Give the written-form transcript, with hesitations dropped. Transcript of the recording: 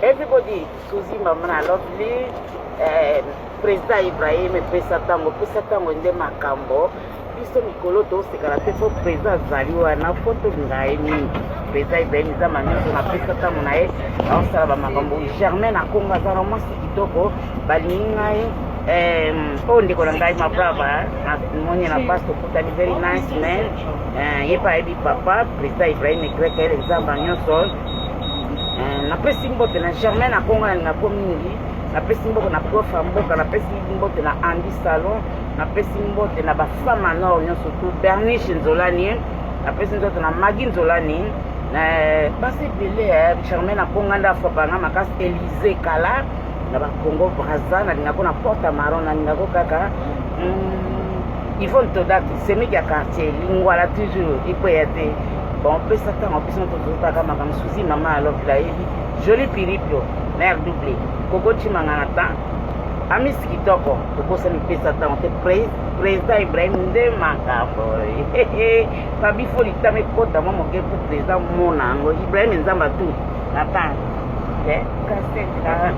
everybody Suzy Mama lovely président Ibrahim pesa tango nde makambo biso mikolo tosekala mpe po président azali wana foto ngai mingi président Ibrahim eza manyonso na pesa tango na ye aosala bamakambo Germaine akongo aza na mwasi kitoko balingi ngai oyo ndeko na ngai mabrava namoni na base tokutani very nice man ye mpe ayebi papa président Ibrahim egreka ele nzamba nyonso napesi mbote na Germaine akongo nalingako mingi napesi mbote na prof mboka napesi mbote na Andy Salon napesi mbote na bafama nord nyonso tu Bernice Nzolani napesi mbote na Magi Nzolani basi ebele Germaine akongo nda afapanga makasi Élysée Kala na bakongo Braza nalingako na Porte Maron nalingako kaka Yvonne Todak semeki ya quartier lingwala toujours ipoya te bon pesa ntango biso tozotaka makambo Suzy Mama alobela yebi joli piripio na air doublé koko chimanga na temps amis kitoko tokosani pesa ntango te président Ibrahim nde makambo fabi fo litama ekota mwa moke po président mona yango Ibrahim nzamba tu na temps kaseka